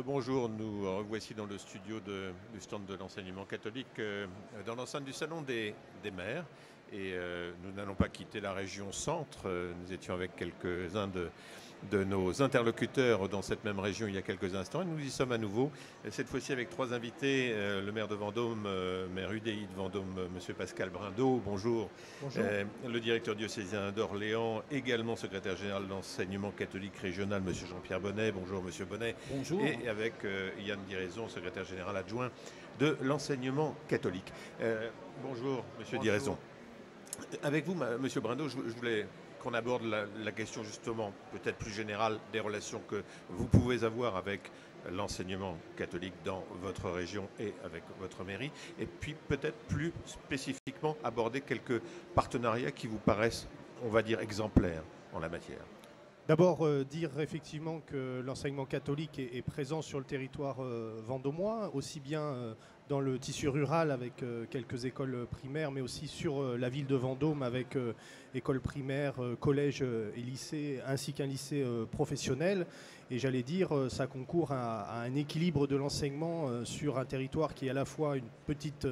Bonjour, nous revoici dans le studio du stand de l'enseignement catholique, dans l'enceinte du Salon des maires. Et nous n'allons pas quitter la région centre. Nous étions avec quelques-uns de nos interlocuteurs dans cette même région il y a quelques instants. Et nous y sommes à nouveau, cette fois-ci avec trois invités. Le maire de Vendôme, maire UDI de Vendôme, monsieur Pascal Brindeau, bonjour. Bonjour. Le directeur diocésain d'Orléans, également secrétaire général de l'enseignement catholique régional, monsieur Jean-Pierre Bonnet, bonjour monsieur Bonnet. Bonjour. Et avec Yann Diraison, secrétaire général adjoint de l'enseignement catholique. Bonjour monsieur Diraison. Avec vous, monsieur Brindeau, je voulais qu'on aborde la question justement peut-être plus générale des relations que vous pouvez avoir avec l'enseignement catholique dans votre région et avec votre mairie, et puis peut-être plus spécifiquement aborder quelques partenariats qui vous paraissent, on va dire, exemplaires en la matière. D'abord, dire effectivement que l'enseignement catholique est présent sur le territoire vendômois, aussi bien dans le tissu rural avec quelques écoles primaires, mais aussi sur la ville de Vendôme avec écoles primaires, collèges et lycées, ainsi qu'un lycée professionnel. Et j'allais dire, ça concourt à un équilibre de l'enseignement sur un territoire qui est à la fois une petite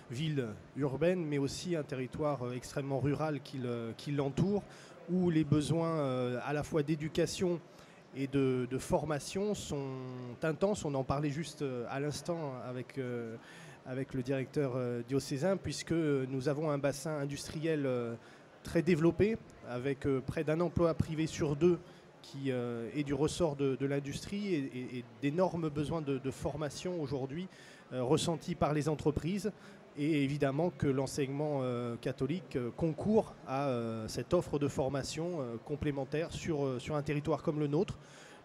ville urbaine, mais aussi un territoire extrêmement rural qui l'entoure, où les besoins à la fois d'éducation et de formation sont intenses. On en parlait juste à l'instant avec le directeur diocésain, puisque nous avons un bassin industriel très développé, avec près d'un emploi privé sur deux qui est du ressort de l'industrie et d'énormes besoins de formation aujourd'hui ressentis par les entreprises. Et évidemment que l'enseignement catholique concourt à cette offre de formation complémentaire sur un territoire comme le nôtre.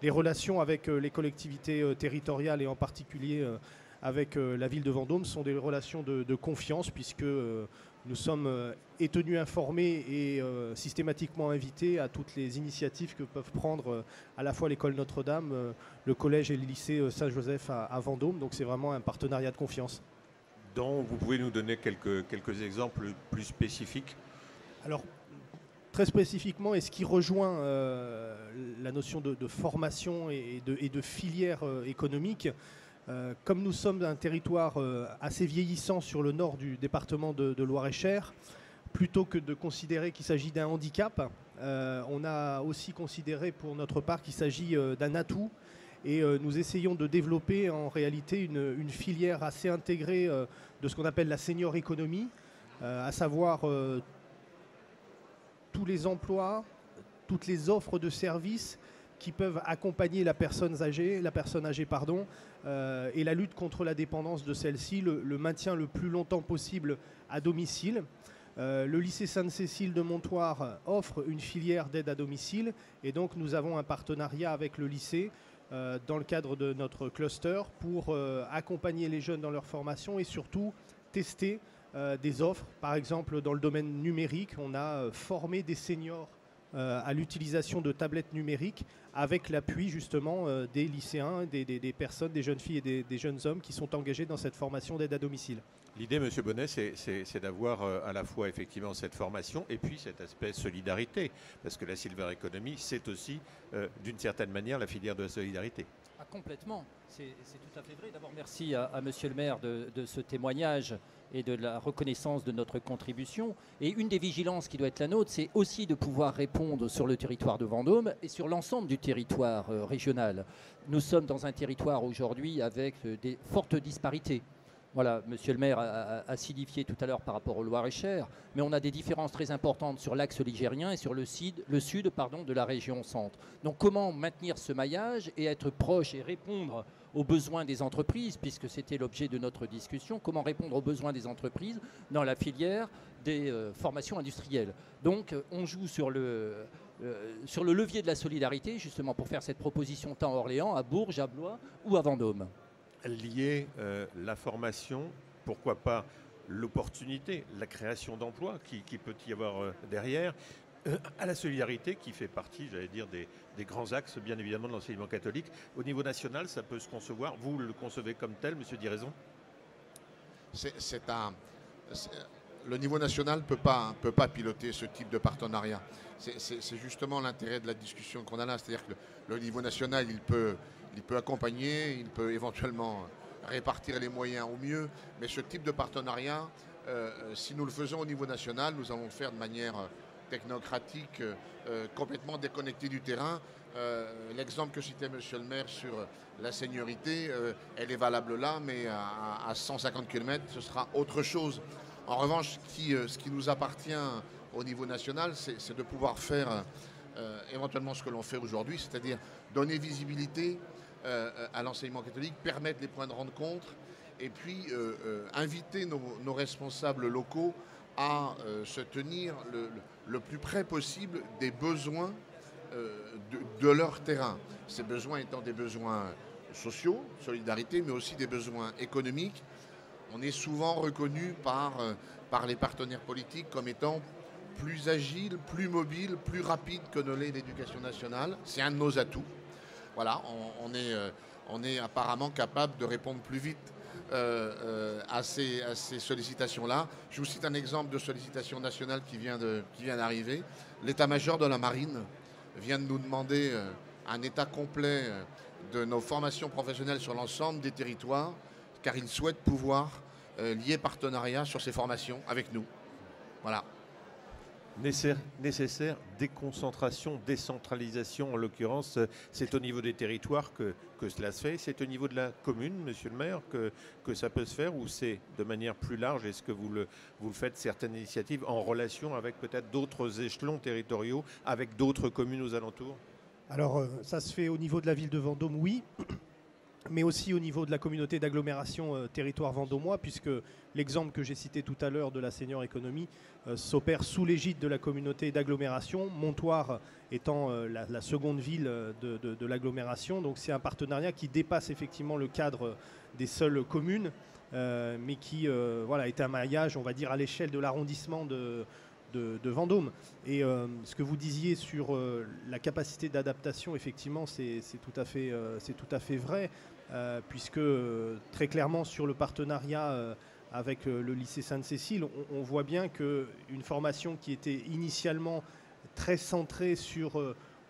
Les relations avec les collectivités territoriales et en particulier avec la ville de Vendôme sont des relations de confiance, puisque nous sommes tenus informés et systématiquement invités à toutes les initiatives que peuvent prendre à la fois l'école Notre-Dame, le collège et le lycée Saint-Joseph à Vendôme. Donc c'est vraiment un partenariat de confiance. Vous pouvez nous donner quelques exemples plus spécifiques? Alors, très spécifiquement, et ce qui rejoint la notion de formation et de filière économique, comme nous sommes un territoire assez vieillissant sur le nord du département de Loir-et-Cher, plutôt que de considérer qu'il s'agit d'un handicap, on a aussi considéré pour notre part qu'il s'agit d'un atout. Et nous essayons de développer en réalité une filière assez intégrée de ce qu'on appelle la senior economy, à savoir tous les emplois, toutes les offres de services qui peuvent accompagner la personne âgée, et la lutte contre la dépendance de celle-ci, le maintien le plus longtemps possible à domicile. Le lycée Sainte-Cécile de Montoire offre une filière d'aide à domicile, et donc nous avons un partenariat avec le lycée dans le cadre de notre cluster pour accompagner les jeunes dans leur formation et surtout tester des offres. Par exemple, dans le domaine numérique, on a formé des seniors à l'utilisation de tablettes numériques avec l'appui justement des lycéens, des personnes, des jeunes filles et des jeunes hommes qui sont engagés dans cette formation d'aide à domicile. L'idée, monsieur Bonnet, c'est d'avoir à la fois effectivement cette formation et puis cet aspect solidarité, parce que la silver economy, c'est aussi d'une certaine manière la filière de la solidarité. Ah, complètement, c'est tout à fait vrai. D'abord, merci à monsieur le maire de ce témoignage et de la reconnaissance de notre contribution. Et une des vigilances qui doit être la nôtre, c'est aussi de pouvoir répondre sur le territoire de Vendôme et sur l'ensemble du territoire régional. Nous sommes dans un territoire aujourd'hui avec des fortes disparités. Voilà, monsieur le maire a signifié tout à l'heure par rapport au Loir-et-Cher, mais on a des différences très importantes sur l'axe ligérien et sur le sud de la région centre. Donc comment maintenir ce maillage et être proche et répondre aux besoins des entreprises, puisque c'était l'objet de notre discussion, comment répondre aux besoins des entreprises dans la filière des formations industrielles. Donc on joue sur le levier de la solidarité, justement pour faire cette proposition tant à Orléans, à Bourges, à Blois ou à Vendôme. Lier la formation, pourquoi pas l'opportunité, la création d'emplois qui peut y avoir derrière, à la solidarité qui fait partie, j'allais dire, des grands axes, bien évidemment, de l'enseignement catholique. Au niveau national, ça peut se concevoir. Vous le concevez comme tel, monsieur Diraison? le niveau national ne peut pas piloter ce type de partenariat. C'est justement l'intérêt de la discussion qu'on a là. C'est-à-dire que le niveau national, il peut accompagner, il peut éventuellement répartir les moyens au mieux. Mais ce type de partenariat, si nous le faisons au niveau national, nous allons le faire de manière technocratique, complètement déconnectée du terrain. L'exemple que citait Monsieur le maire sur la seniorité, elle est valable là, mais à 150 km, ce sera autre chose. En revanche, ce qui nous appartient au niveau national, c'est de pouvoir faire éventuellement ce que l'on fait aujourd'hui, c'est-à-dire donner visibilité à l'enseignement catholique, permettre les points de rencontre et puis inviter nos responsables locaux à se tenir le plus près possible des besoins de leur terrain. Ces besoins étant des besoins sociaux, solidarité, mais aussi des besoins économiques. On est souvent reconnu par les partenaires politiques comme étant plus agile, plus mobile, plus rapide que ne l'est l'éducation nationale. C'est un de nos atouts. Voilà, on est apparemment capable de répondre plus vite à ces sollicitations-là. Je vous cite un exemple de sollicitation nationale qui vient d'arriver. L'état-major de la marine vient de nous demander un état complet de nos formations professionnelles sur l'ensemble des territoires, car il souhaite pouvoir lier partenariat sur ces formations avec nous. Voilà. Nécessaire déconcentration, décentralisation, en l'occurrence, c'est au niveau des territoires que cela se fait. C'est au niveau de la commune, monsieur le maire, que ça peut se faire, ou c'est de manière plus large? Est-ce que vous faites certaines initiatives en relation avec peut-être d'autres échelons territoriaux, avec d'autres communes aux alentours? Alors, ça se fait au niveau de la ville de Vendôme, oui, mais aussi au niveau de la communauté d'agglomération territoire vendômois, puisque l'exemple que j'ai cité tout à l'heure de la Senior Economy s'opère sous l'égide de la communauté d'agglomération, Montoire étant la seconde ville de l'agglomération. Donc c'est un partenariat qui dépasse effectivement le cadre des seules communes, mais qui est un maillage, on va dire, à l'échelle de l'arrondissement de Vendôme. Et ce que vous disiez sur la capacité d'adaptation, effectivement, c'est tout à fait vrai, puisque très clairement sur le partenariat avec le lycée Sainte-Cécile, on voit bien qu'une formation qui était initialement très centrée sur,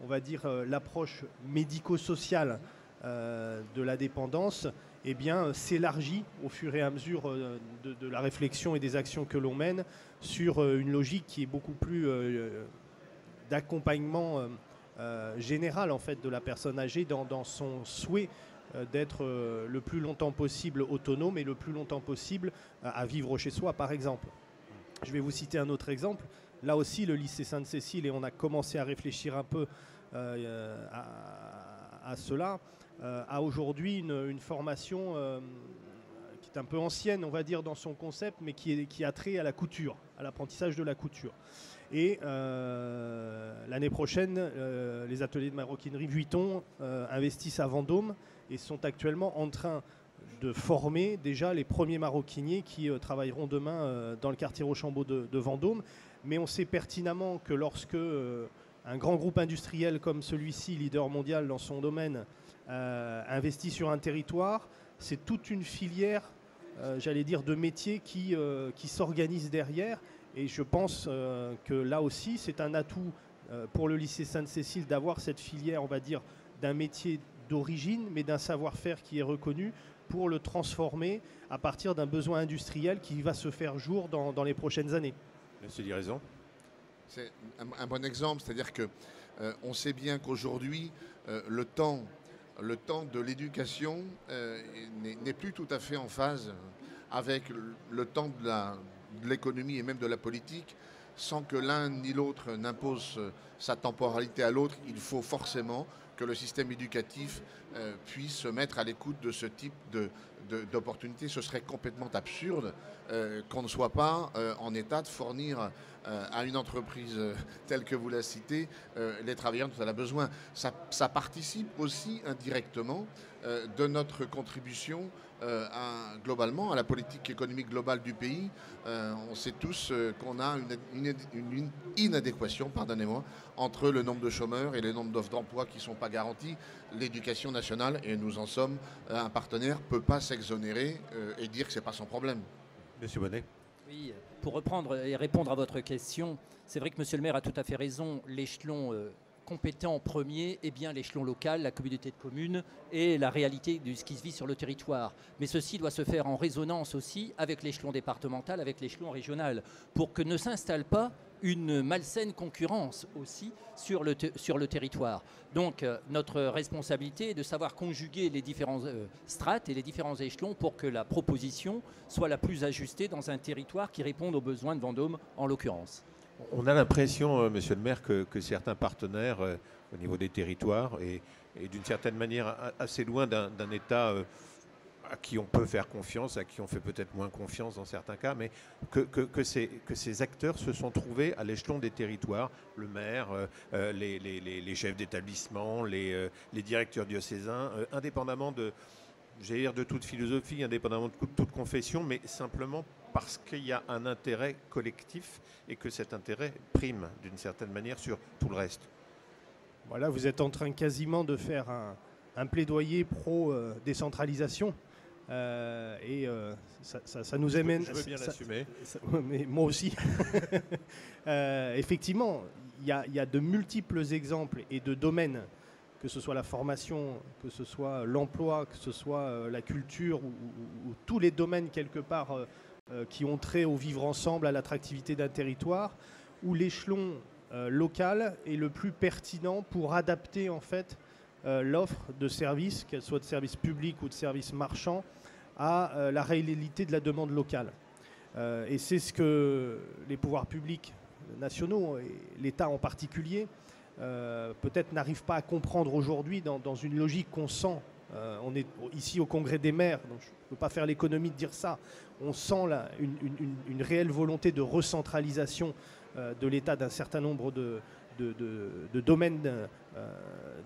on va dire, l'approche médico-sociale de la dépendance, eh bien, s'élargit au fur et à mesure de la réflexion et des actions que l'on mène sur une logique qui est beaucoup plus d'accompagnement général en fait, de la personne âgée dans son souhait d'être le plus longtemps possible autonome et le plus longtemps possible à vivre chez soi, par exemple. Je vais vous citer un autre exemple. Là aussi, le lycée Sainte-Cécile, et on a commencé à réfléchir un peu à cela, a aujourd'hui une formation qui est un peu ancienne, on va dire, dans son concept, mais qui a trait à la couture, à l'apprentissage de la couture. Et l'année prochaine, les ateliers de maroquinerie Vuitton investissent à Vendôme et sont actuellement en train de former déjà les premiers maroquiniers qui travailleront demain dans le quartier Rochambeau de Vendôme. Mais on sait pertinemment que lorsque un grand groupe industriel comme celui-ci, leader mondial dans son domaine, investit sur un territoire, c'est toute une filière, j'allais dire, de métiers qui s'organise derrière. Et je pense que là aussi, c'est un atout pour le lycée Sainte-Cécile d'avoir cette filière, on va dire, d'un métier d'origine, mais d'un savoir-faire qui est reconnu pour le transformer à partir d'un besoin industriel qui va se faire jour dans les prochaines années. Monsieur Diraison. C'est un bon exemple, c'est-à-dire qu'on sait bien qu'aujourd'hui, le temps de l'éducation n'est plus tout à fait en phase avec le temps de l'économie et même de la politique. Sans que l'un ni l'autre n'impose sa temporalité à l'autre, il faut forcément que le système éducatif puisse se mettre à l'écoute de ce type d'opportunités. Ce serait complètement absurde qu'on ne soit pas en état de fournir à une entreprise telle que vous la citez les travailleurs dont elle a besoin. Ça participe aussi indirectement de notre contribution globalement à la politique économique globale du pays. On sait tous qu'on a une inadéquation, pardonnez-moi, entre le nombre de chômeurs et le nombre d'offres d'emploi qui ne sont pas garanties. L'éducation nationale, et nous en sommes un partenaire, ne peut pas s'exonérer et dire que ce n'est pas son problème. Monsieur Bonnet. Oui, pour reprendre et répondre à votre question, c'est vrai que Monsieur le maire a tout à fait raison. L'échelon compétent premier est bien l'échelon local, la communauté de communes et la réalité de ce qui se vit sur le territoire. Mais ceci doit se faire en résonance aussi avec l'échelon départemental, avec l'échelon régional, pour que ne s'installe pas une malsaine concurrence aussi sur le territoire. Donc notre responsabilité est de savoir conjuguer les différents strates et les différents échelons pour que la proposition soit la plus ajustée dans un territoire qui réponde aux besoins de Vendôme en l'occurrence. On a l'impression, monsieur le maire, que certains partenaires au niveau des territoires et d'une certaine manière assez loin d'un État à qui on peut faire confiance, à qui on fait peut-être moins confiance dans certains cas, mais que ces acteurs se sont trouvés à l'échelon des territoires, le maire, les chefs d'établissement, les directeurs diocésains, indépendamment de toute philosophie, indépendamment de toute confession, mais simplement parce qu'il y a un intérêt collectif et que cet intérêt prime d'une certaine manière sur tout le reste. Voilà, vous êtes en train quasiment de faire un plaidoyer pro-décentralisation. Ça nous amène... Je veux bien l'assumer. Mais moi aussi. Effectivement, il y a de multiples exemples et de domaines, que ce soit la formation, que ce soit l'emploi, que ce soit la culture, ou tous les domaines quelque part qui ont trait au vivre ensemble, à l'attractivité d'un territoire, où l'échelon local est le plus pertinent pour adapter en fait l'offre de services, qu'elle soit de services publics ou de services marchands, à la réalité de la demande locale. Et c'est ce que les pouvoirs publics nationaux, et l'État en particulier, peut-être n'arrivent pas à comprendre aujourd'hui dans une logique qu'on sent. On est ici au Congrès des maires, donc je ne peux pas faire l'économie de dire ça. On sent là une réelle volonté de recentralisation de l'État d'un certain nombre de domaines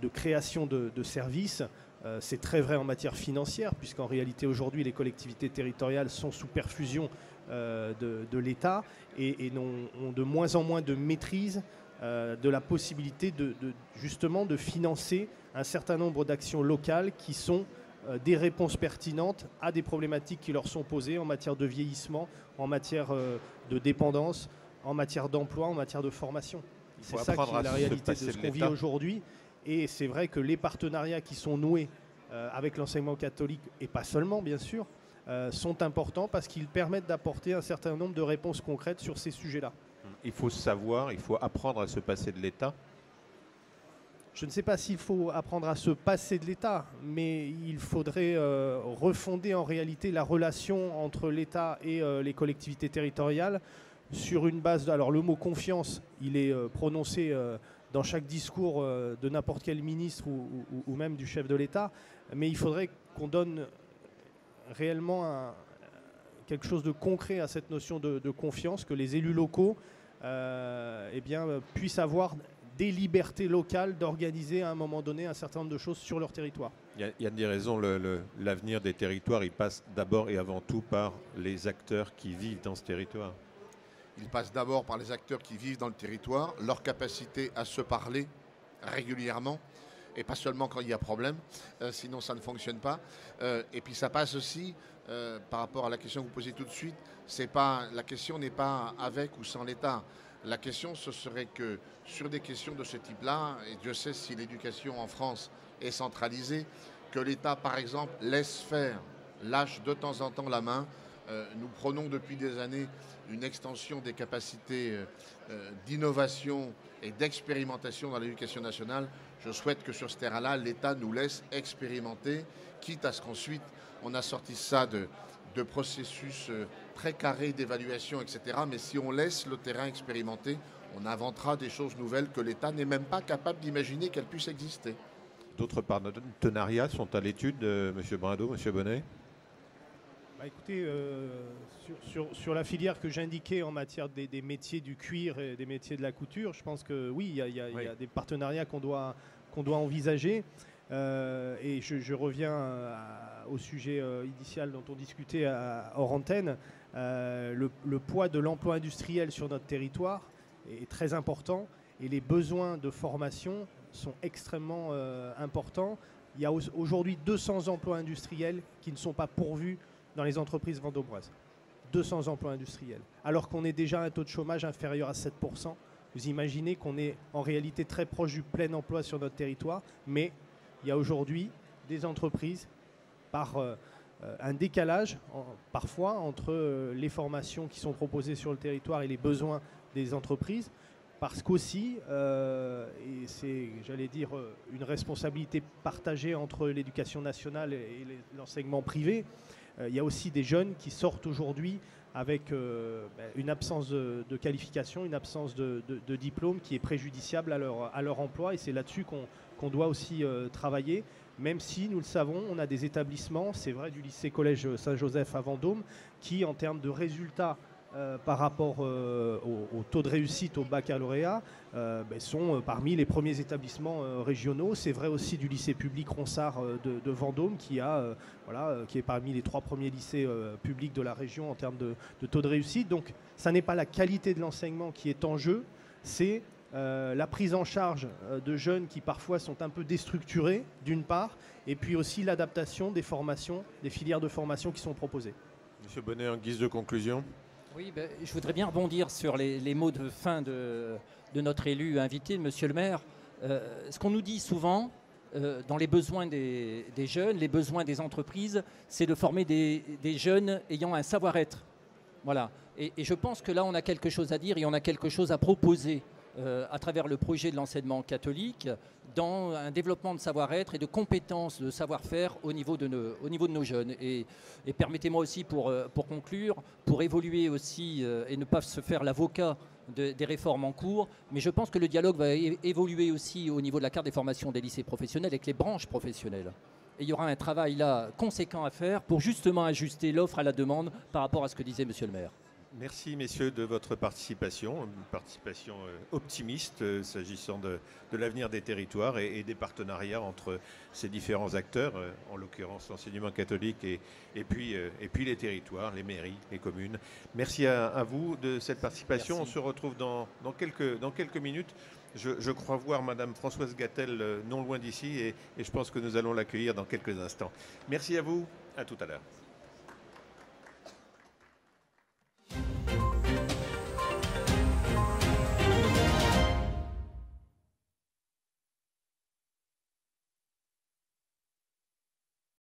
de création de services. C'est très vrai en matière financière, puisqu'en réalité aujourd'hui les collectivités territoriales sont sous perfusion de l'État et ont de moins en moins de maîtrise de la possibilité justement de financer un certain nombre d'actions locales qui sont des réponses pertinentes à des problématiques qui leur sont posées en matière de vieillissement, en matière de dépendance, en matière d'emploi, en matière de formation. C'est ça qui est la réalité de ce qu'on vit aujourd'hui. Et c'est vrai que les partenariats qui sont noués avec l'enseignement catholique, et pas seulement bien sûr, sont importants parce qu'ils permettent d'apporter un certain nombre de réponses concrètes sur ces sujets-là. Il faut savoir, il faut apprendre à se passer de l'État. Je ne sais pas s'il faut apprendre à se passer de l'État, mais il faudrait refonder en réalité la relation entre l'État et les collectivités territoriales sur une base... Alors le mot confiance, il est prononcé dans chaque discours de n'importe quel ministre ou même du chef de l'État, mais il faudrait qu'on donne réellement quelque chose de concret à cette notion de confiance, que les élus locaux puissent avoir des libertés locales d'organiser à un moment donné un certain nombre de choses sur leur territoire. Yann Diraison, l'avenir des territoires, il passe d'abord et avant tout par les acteurs qui vivent dans ce territoire. Il passe d'abord par les acteurs qui vivent dans le territoire, leur capacité à se parler régulièrement, et pas seulement quand il y a problème, sinon ça ne fonctionne pas. Et puis ça passe aussi, par rapport à la question que vous posez tout de suite, la question n'est pas avec ou sans l'État. La question, ce serait que sur des questions de ce type-là, et Dieu sait si l'éducation en France est centralisée, que l'État, par exemple, laisse faire, lâche de temps en temps la main. Nous prenons depuis des années une extension des capacités d'innovation et d'expérimentation dans l'éducation nationale. Je souhaite que sur ce terrain-là, l'État nous laisse expérimenter, quitte à ce qu'ensuite on assortisse ça de processus très carrés d'évaluation, etc. Mais si on laisse le terrain expérimenter, on inventera des choses nouvelles que l'État n'est même pas capable d'imaginer qu'elles puissent exister. D'autres partenariats sont à l'étude, M. Brindot, M. Bonnet? Écoutez, sur la filière que j'indiquais en matière des métiers du cuir et des métiers de la couture, je pense que oui, il y a des partenariats qu'on doit envisager. Et je reviens au sujet initial dont on discutait hors antenne. Le poids de l'emploi industriel sur notre territoire est très important et les besoins de formation sont extrêmement importants. Il y a aujourd'hui 200 emplois industriels qui ne sont pas pourvus dans les entreprises vendômoises. 200 emplois industriels. Alors qu'on est déjà à un taux de chômage inférieur à 7%. Vous imaginez qu'on est en réalité très proche du plein emploi sur notre territoire, mais il y a aujourd'hui des entreprises par un décalage parfois entre les formations qui sont proposées sur le territoire et les besoins des entreprises, parce qu'aussi, et c'est, j'allais dire, une responsabilité partagée entre l'éducation nationale et l'enseignement privé, il y a aussi des jeunes qui sortent aujourd'hui avec une absence de qualification, une absence de diplôme qui est préjudiciable à leur emploi, et c'est là-dessus qu'on doit aussi travailler, même si, nous le savons, on a des établissements, c'est vrai du lycée-collège Saint-Joseph à Vendôme, qui, en termes de résultats par rapport au taux de réussite au baccalauréat, sont parmi les premiers établissements régionaux. C'est vrai aussi du lycée public Ronsard de Vendôme, qui est parmi les 3 premiers lycées publics de la région en termes de taux de réussite. Donc, ça n'est pas la qualité de l'enseignement qui est en jeu, c'est la prise en charge de jeunes qui parfois sont un peu déstructurés, d'une part, et puis aussi l'adaptation des formations, des filières de formation qui sont proposées. Monsieur Bonnet, en guise de conclusion. Oui, je voudrais bien rebondir sur les mots de fin de notre élu invité, monsieur le maire. Ce qu'on nous dit souvent, dans les besoins des jeunes, les besoins des entreprises, c'est de former des jeunes ayant un savoir-être. Voilà. Et je pense que là, on a quelque chose à dire et on a quelque chose à proposer à travers le projet de l'enseignement catholique dans un développement de savoir-être et de compétences, de savoir-faire au niveau de nos jeunes. Et permettez-moi aussi, pour conclure, pour évoluer aussi et ne pas se faire l'avocat des réformes en cours, mais je pense que le dialogue va évoluer aussi au niveau de la carte des formations des lycées professionnels avec les branches professionnelles. Et il y aura un travail là conséquent à faire pour justement ajuster l'offre à la demande par rapport à ce que disait monsieur le maire. Merci messieurs de votre participation, une participation optimiste s'agissant de l'avenir des territoires et des partenariats entre ces différents acteurs, en l'occurrence l'enseignement catholique et puis les territoires, les mairies, les communes. Merci à vous de cette participation. Merci. On se retrouve dans quelques minutes. Je crois voir Madame Françoise Gattel non loin d'ici et je pense que nous allons l'accueillir dans quelques instants. Merci à vous, à tout à l'heure.